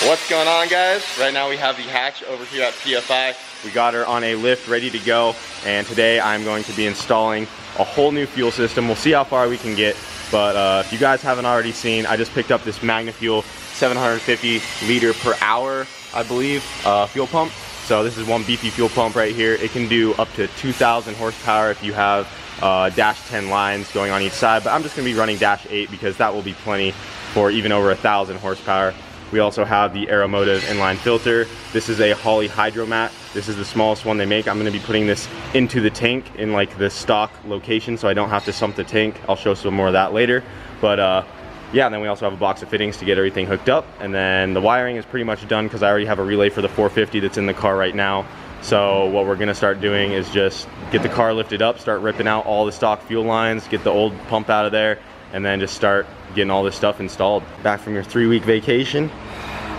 What's going on, guys? Right now we have the hatch over here at PFI. We got her on a lift ready to go, and today I'm going to be installing a whole new fuel system. We'll see how far we can get, but if you guys haven't already seen, I just picked up this MagnaFuel 750 liter per hour, I believe, fuel pump. So this is one beefy fuel pump right here. It can do up to 2,000 horsepower if you have dash 10 lines going on each side, but I'm just gonna be running dash 8 because that will be plenty for even over 1,000 horsepower. We also have the Aeromotive inline filter. This is a Holley Hydromat. This is the smallest one they make. I'm gonna be putting this into the tank in like the stock location so I don't have to sump the tank. I'll show some more of that later. But yeah, and then we also have a box of fittings to get everything hooked up. And then the wiring is pretty much done because I already have a relay for the 450 that's in the car right now. So what we're gonna start doing is just get the car lifted up, start ripping out all the stock fuel lines, get the old pump out of there, and then just start getting all this stuff installed. Back from your 3-week vacation.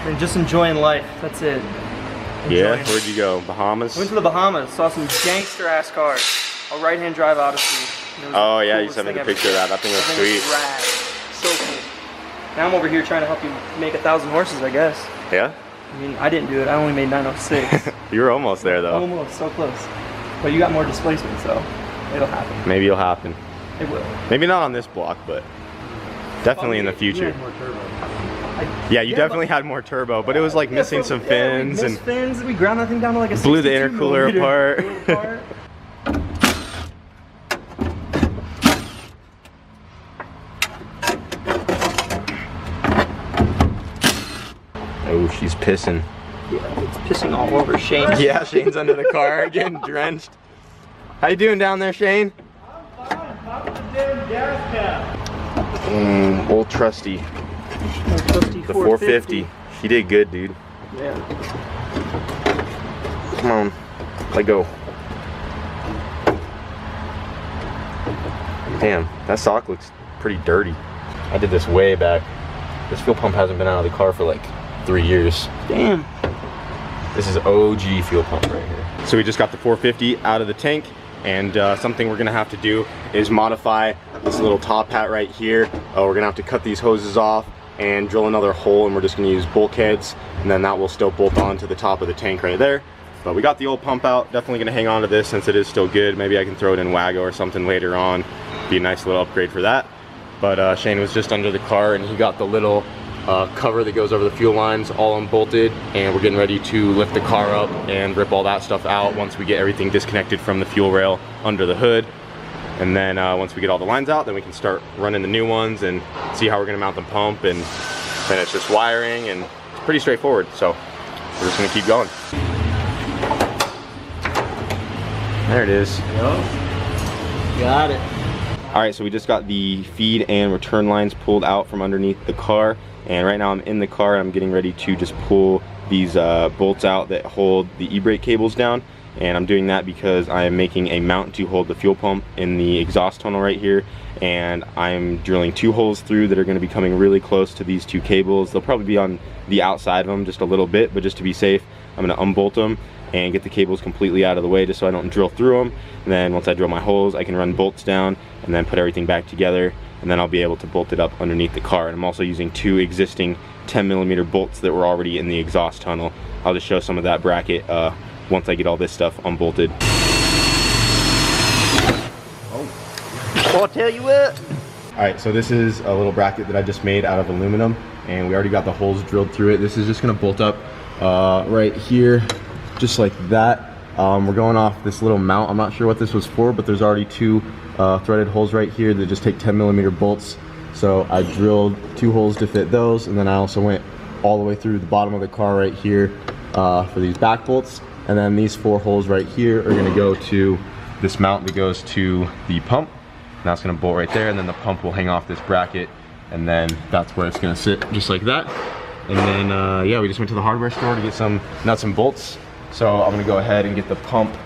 And just enjoying life, that's it. Yeah, where'd you go? Bahamas? Went to the Bahamas, saw some gangster ass cars. A right-hand drive Odyssey. Oh yeah, you sent me the picture of that. That thing was sweet. Rad. So cool. Now I'm over here trying to help you make 1,000 horses, I guess. Yeah? I mean, I didn't do it, I only made 906. You were almost there though. Almost, so close. But you got more displacement, so it'll happen. Maybe it'll happen. It will. Maybe not on this block, but definitely in the future. More turbo. Yeah, you definitely had more turbo, but it was like missing some fins. We missed fins. We ground that thing down to like a blew the intercooler apart. Oh, she's pissing. Yeah, it's pissing all over Shane. Yeah, Shane's under the car getting drenched. How you doing down there, Shane? I'm fine. How was the damn gas cap? Old trusty. The 450. She did good, dude. Yeah. Come on, let go. Damn, that sock looks pretty dirty. I did this way back. This fuel pump hasn't been out of the car for like 3 years. Damn. This is OG fuel pump right here. So we just got the 450 out of the tank, and something we're gonna have to do is modify this little top hat right here. We're gonna have to cut these hoses off and drill another hole, and we're just gonna use bulkheads, and then that will still bolt on to the top of the tank right there. But we got the old pump out. Definitely gonna hang on to this since it is still good. Maybe I can throw it in Wago or something later on. Be a nice little upgrade for that. But Shane was just under the car and he got the little cover that goes over the fuel lines all unbolted, and we're getting ready to lift the car up and rip all that stuff out once we get everything disconnected from the fuel rail under the hood. And then once we get all the lines out, then we can start running the new ones and see how we're gonna mount the pump, and then it's just wiring, and it's pretty straightforward. So we're just gonna keep going. There it is. Yep. Got it. All right, so we just got the feed and return lines pulled out from underneath the car, and right now I'm in the car. I'm getting ready to just pull these bolts out that hold the e-brake cables down. And I'm doing that because I am making a mount to hold the fuel pump in the exhaust tunnel right here, and I'm drilling 2 holes through that are going to be coming really close to these 2 cables. They'll probably be on the outside of them just a little bit, but just to be safe, I'm going to unbolt them and get the cables completely out of the way just so I don't drill through them. And then once I drill my holes, I can run bolts down and then put everything back together, and then I'll be able to bolt it up underneath the car. And I'm also using 2 existing 10mm bolts that were already in the exhaust tunnel. I'll just show some of that bracket once I get all this stuff unbolted. Oh, I'll tell you what. All right, so this is a little bracket that I just made out of aluminum, and we already got the holes drilled through it. This is just gonna bolt up right here, just like that. We're going off this little mount. I'm not sure what this was for, but there's already 2 threaded holes right here that just take 10mm bolts. So I drilled 2 holes to fit those, and then I also went all the way through the bottom of the car right here for these back bolts. And then these 4 holes right here are gonna go to this mount that goes to the pump. And that's gonna bolt right there, and then the pump will hang off this bracket, and then that's where it's gonna sit, just like that. And then, yeah, we just went to the hardware store to get some nuts and bolts. So I'm gonna go ahead and get the pump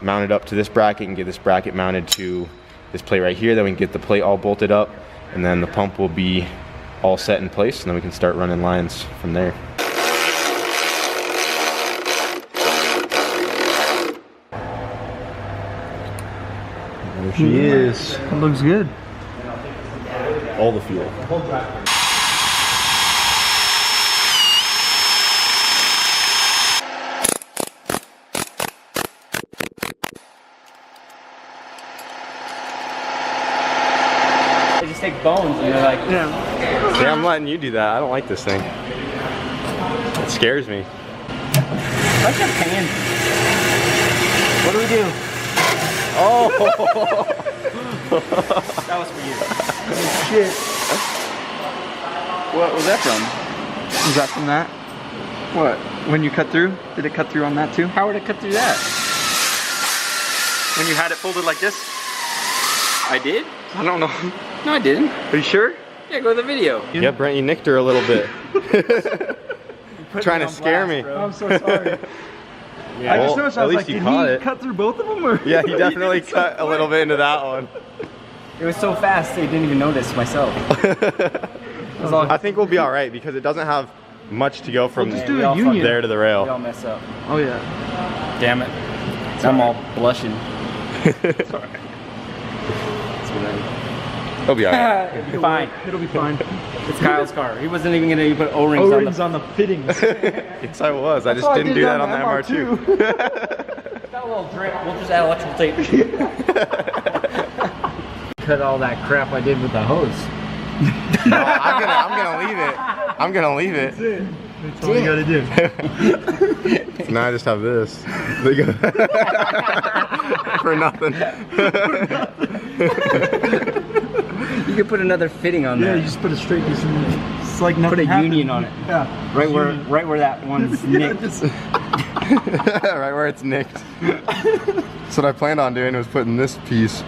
mounted up to this bracket and get this bracket mounted to this plate right here. Then we can get the plate all bolted up, and then the pump will be all set in place, and then we can start running lines from there. There she is. That looks good. All the fuel. take bones and they're like, Yeah. See, I'm letting you do that. I don't like this thing. It scares me. what's your opinion? What do we do? Oh! That was for you. Shit. What was that from? Was that from that? What? When you cut through? Did it cut through on that too? How would it cut through that? When you had it folded like this? I did? I don't know. No, I didn't. Are you sure? Yeah, go to the video. Yeah, Brent, you nicked her a little bit. Trying to scare me. I'm so sorry. Yeah. I just Well, noticed, I at was least like, you did caught he it. cut through both of them? Or Yeah, he definitely cut a little bit into that one. It was so fast, I didn't even notice myself. I think we'll be all right because it doesn't have much to go from, just do we a all from union. there to the We all rail. mess up. Oh yeah. Damn it. I'm all blushing. He'll be all right. It'll be fine. It'll be fine. It's Kyle's car. He wasn't even gonna put O-rings on O-rings the. on the fittings. Yes, I was. I just all I didn't did do that on on the the MR2. Got a little drip. We'll just add electrical tape. Cut all that crap I did with the hose. No, I'm gonna leave it. I'm gonna leave it. That's all you gotta do. So now I just have this. For nothing. You could put another fitting on Yeah, there. you just put a straight piece in there. It's like nothing Put a happened. union on it. Yeah. Right where that one's nicked. Right where it's nicked. So what I planned on doing was putting this piece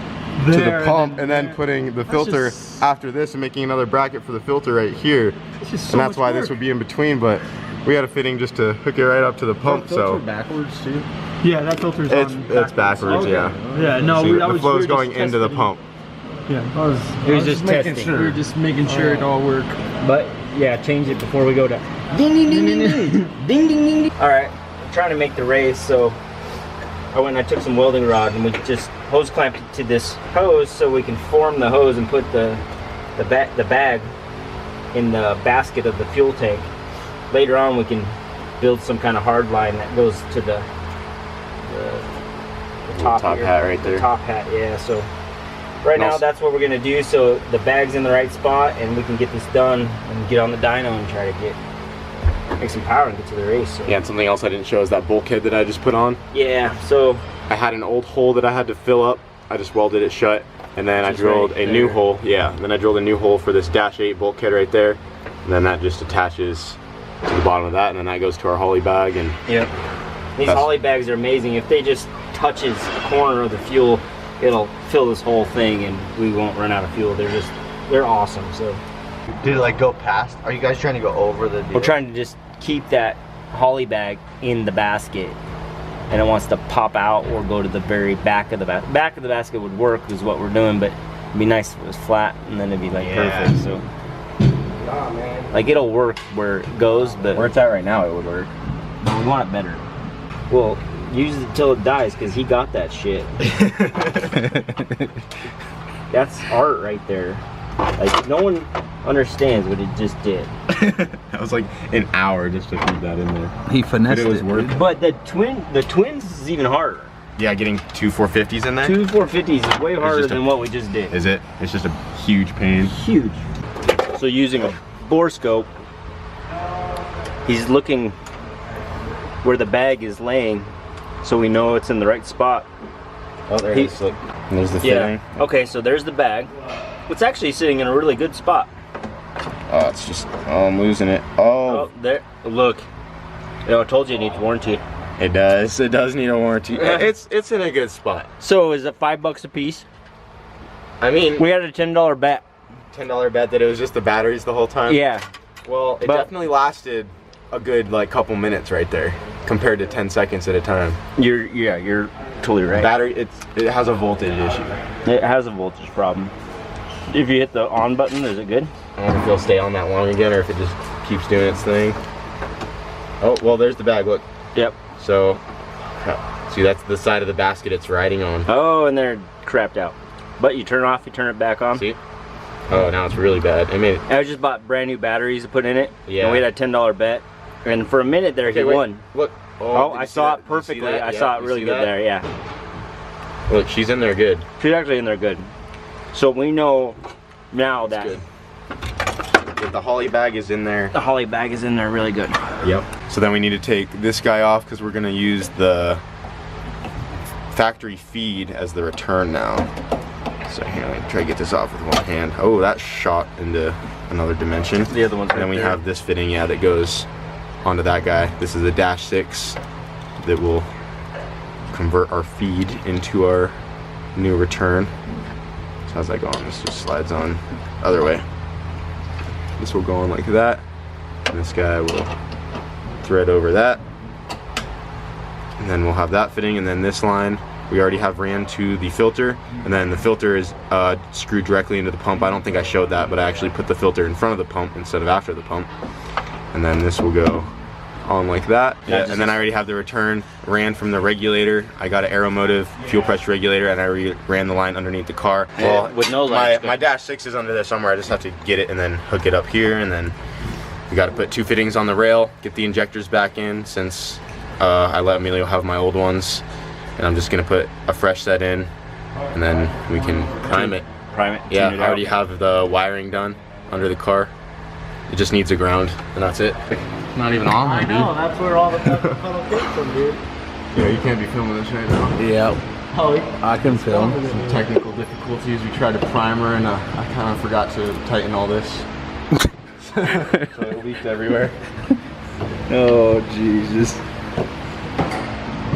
to There, the pump and then there. putting the filter just- after this and making another bracket for the filter right here. It's just so And that's much why work. this would be in between, but we had a fitting just to hook it right up to the pump, so backwards too. Yeah, that filter's it's on backwards, yeah. Yeah, no, See, that the was flow's we were going just into the testing. pump. Yeah, It was just making testing. sure. We were just making sure it all worked. But yeah, change it before we go to ding ding ding ding ding ding ding ding. All right, I'm trying to make the race, so I went and I took some welding rod and we just hose clamped it to this hose so we can form the hose and put the bag in the basket of the fuel tank. Later on, we can build some kind of hard line that goes to the top top here. hat right The there. top hat, yeah. So right now, that's what we're gonna do. So the bag's in the right spot, and we can get this done and get on the dyno and try to make some power and get to the race. So. Yeah, and something else I didn't show is that bulkhead that I just put on. Yeah. So I had an old hole that I had to fill up. I just welded it shut, and then I Just drilled right a new there. hole. Yeah, then I drilled a new hole for this Dash 8 bulkhead right there, and then that just attaches to the bottom of that, and then that goes to our holly bag. And yep. These That's- holly bags are amazing. If they just touches a corner of the fuel, it'll fill this whole thing, and we won't run out of fuel. They're awesome. So Did it like go past? Are you guys trying to go over the deal? we're trying to just keep that holly bag in the basket, and it wants to pop out or go to the very back of the basket. Back of the basket would work, is what we're doing, but it'd be nice if it was flat, and then it'd be like perfect. So like it'll work where it goes, but Where it's at right now, it would work. we want it better. Well, use it till it dies, because he got that shit. That's art right there. Like, no one understands what it just did. that was like an hour just to feed that in there. He finessed But it was worth it. But the twins is even harder. Yeah, getting two 450s in there. Two 450s is way harder just a- than what we just did. Is it? It's just a huge pain. Huge. So using a bore scope, he's looking where the bag is laying, so we know it's in the right spot. Oh, there He- it is. Look, and there's the Yeah. fitting. Okay, so there's the bag. It's actually sitting in a really good spot. Oh, it's just. Oh, I'm losing it. Oh, Oh, there. Look. You know, I told you it needs warranty. it does. It does need a warranty. It's in a good spot. So is it $5 a piece? I mean, We had a $10 bet. $10 bet that it was just the batteries the whole time. Yeah. Well, it But- definitely lasted a good like couple minutes right there, compared to 10 seconds at a time. You're totally right. Battery, it has a voltage issue. It has a voltage problem. If you hit the on button, is it good? I wonder if it'll stay on that long again, or if it just keeps doing its thing. Oh, well, there's the bag. Look. Yep. So, see, that's the side of the basket it's riding on. Oh, and they're crapped out. But you turn it off, you turn it back on. See? Oh, now it's really bad. I mean, I just bought brand new batteries to put in it. Yeah. And we had a $10 bet. And for a minute there, he wait, won. Look. Oh, did I you see saw that? it Did you see perfectly. that? I Yeah, saw it you really see good that? there, yeah. Look, she's in there good. She's actually in there good. So we know Now that good. The holly bag is in there. the holly bag is in there really good. Yep. So then we need to take this guy off because we're gonna use the factory feed as the return now. So here, let me try to get this off with one hand. Oh, that shot into another dimension. The other one's And then right we there. have this fitting, yeah, that goes onto that guy. This is a -6 that will convert our feed into our new return. So how's that going? This just slides on other way. This will go on like that, and this guy will thread over that, and then we'll have that fitting, and then this line we already have ran to the filter, and then the filter is screwed directly into the pump. I don't think I showed that, but I actually put the filter in front of the pump instead of after the pump, and then this will go on like that. Yeah, and then I already have the return ran from the regulator. I got an Aeromotive fuel pressure regulator, and I ran the line underneath the car. Well, with no my lights, -6 is under there somewhere. I just have to get it and then hook it up here, and then we got to put 2 fittings on the rail, get the injectors back in since I let Emilio have my old ones, and I'm just gonna put a fresh set in, and then we can prime it. Prime it. Yeah, tune it I already out. have the wiring done under the car. It just needs a ground, and that's it. Not even on there, I know, that's where all the pedal came from, dude. Yeah, you can't be filming this right now. Yeah, Oh, I can film. Some technical difficulties. We tried to primer, and I kind of forgot to tighten all this. So it leaked everywhere. Oh Jesus.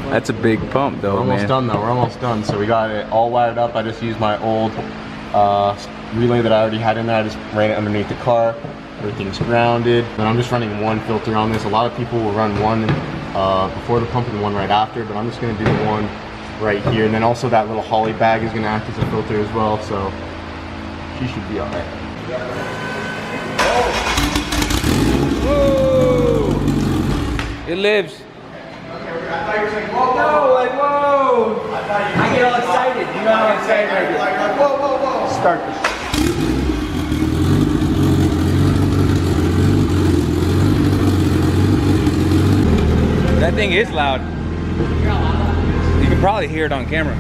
That's a big pump though, We're almost man. done though, we're almost done. So we got it all wired up. I just used my old relay that I already had in there. I just ran it underneath the car. Everything's grounded. And I'm just running one filter on this. A lot of people will run one before the pump and one right after, but I'm just gonna do the one right here. And then also that little holly bag is gonna act as a filter as well, so she should be all right. It lives. no, like, whoa! I get all excited. You know how excited I get. Like, whoa, whoa, whoa. Start this. That thing is loud. You can probably hear it on camera.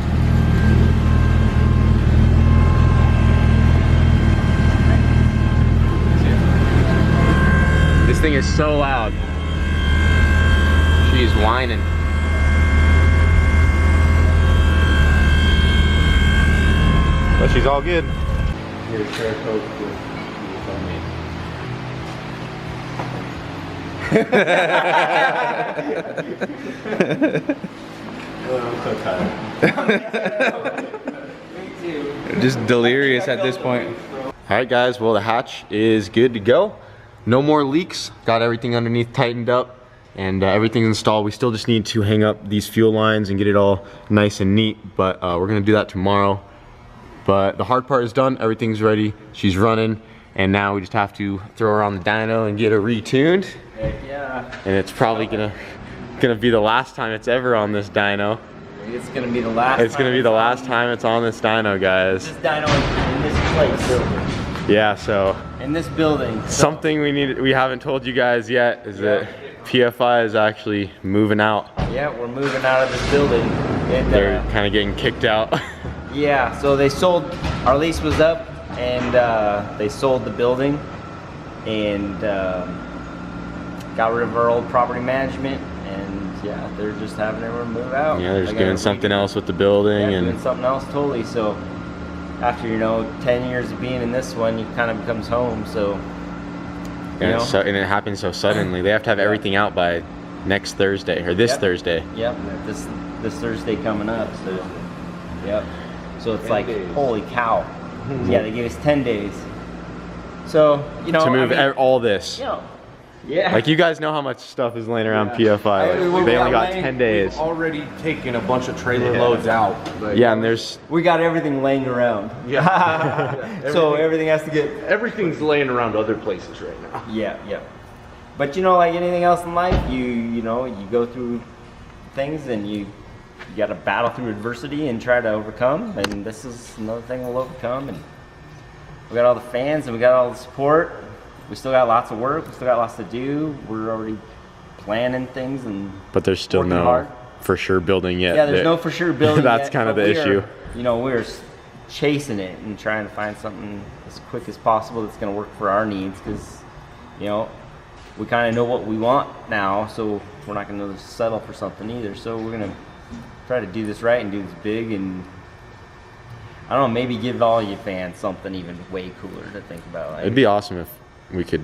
This thing is so loud. She's whining. But she's all good. Here's Sarah Coke with I'm so tired. Just delirious at this point. Alright guys, well the hatch is good to go. No more leaks. Got everything underneath tightened up and everything's installed. We still just need to hang up these fuel lines and get it all nice and neat, but we're gonna do that tomorrow. But the hard part is done, everything's ready, she's running, and now we just have to throw her on the dyno and get her retuned. Heck yeah. And it's probably gonna be the last time it's ever on this dyno. It's gonna be the last It's gonna be the last time it's on this dyno, guys. This dyno in this place. Yeah, so In this building. something we haven't told you guys yet is that PFI is actually moving out. Yeah, we're moving out of this building. And, They're kind of getting kicked out. yeah, so they sold, our lease was up, and they sold the building, and got rid of our old property management, and yeah, they're just having everyone move out. Yeah, they're just They doing gotta something else with the building, doing and something else totally. So after 10 years of being in this one, it kind of becomes home. So yeah, and it happens so suddenly. They have to have everything out by next Thursday or this Thursday. Yep, this Thursday coming up. So yep. So it's like, holy cow. Yeah, they gave us 10 days. So To move all this. Yeah. Like, you guys know how much stuff is laying around PFI. Like, they only got 10 days. Already taken a bunch of trailer loads out. But Yeah, and there's We got everything laying around. Yeah. So everything has to get. Everything's laying around other places right now. Yeah. But like anything else in life, you go through things and you got to battle through adversity and try to overcome. And this is another thing we'll overcome. And we got all the fans and we got all the support. We still got lots of work. We still got lots to do. We're already planning things but there's still working no hard. for sure building yet. Yeah, there's no for sure building. That's yet, kind of but the we are, issue. We're chasing it and trying to find something as quick as possible that's going to work for our needs, because you know, we kind of know what we want now, so we're not going to settle for something either. So we're going to try to do this right and do this big, and I don't know, maybe give all you fans something even way cooler to think about. Like, It'd be awesome if we could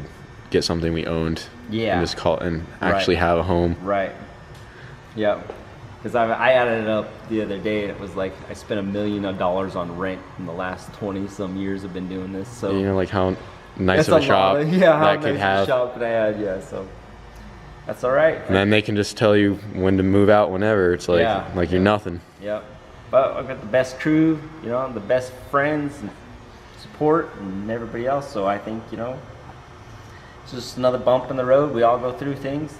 get something we owned. Yeah. And just call and actually have a home. Right. Yeah. Because I added it up the other day, and it was like I spent $1 million on rent in the last 20 some years I've been doing this. So You know, like how nice that's of a shop yeah, how that nice could of a have. shop that I had. Yeah. So that's all right. And then they can just tell you when to move out whenever. It's like Yeah. like you're nothing. Yep. But I've got the best crew, you know, the best friends and support and everybody else. So I think, you know, it's just another bump in the road. We all go through things,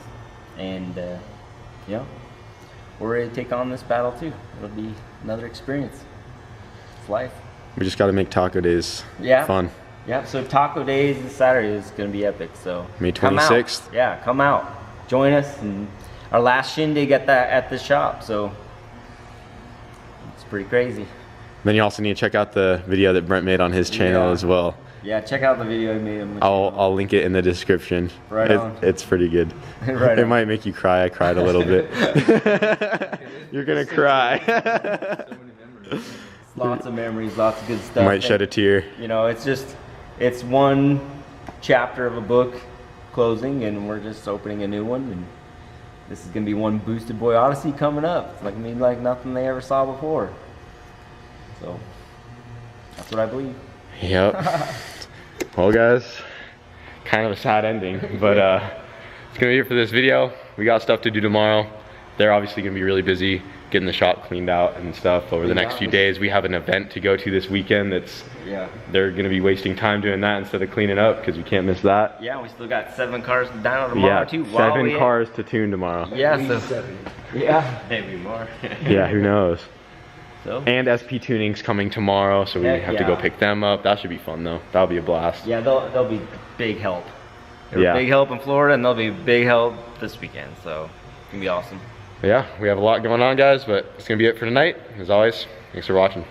and you know, we're ready to take on this battle too. It'll be another experience. It's life. We just got to make taco days fun. Yeah. So Taco Days this Saturday is going to be epic. So May come out. 26th. Yeah, come out, join us, and our last shindig at the shop. So it's pretty crazy. Then you also need to check out the video that Brent made on his channel Yeah. as well. Yeah, check out the video I made on my I'll link it in the description. Right on. It's pretty good. Right It on. might make you cry. I cried a little bit. You're gonna cry. Lots of memories, lots of good stuff. Might shed a tear. You know, it's one chapter of a book closing, and we're just opening a new one, and this is gonna be one Boosted Boy Odyssey coming up. It's like like nothing they ever saw before. So that's what I believe. Yep. Well, guys, kind of a sad ending, but it's gonna be it for this video. We got stuff to do tomorrow. They're obviously gonna be really busy getting the shop cleaned out and stuff over the next few days. We have an event to go to this weekend they're gonna be wasting time doing that instead of cleaning up, because we can't miss that. Yeah, we still got 7 cars down tomorrow Yeah, too. 7 cars to tune tomorrow. Yeah, so yeah, maybe more. Yeah, who knows? So And SP Tuning's coming tomorrow, so we Heck have to go yeah. pick them up. That should be fun though. That'll be a blast. yeah, they'll be big help. They were Yeah. big help in Florida, and they'll be big help this weekend. So it's gonna be awesome. Yeah, we have a lot going on, guys, but it's gonna be it for tonight. As always, thanks for watching.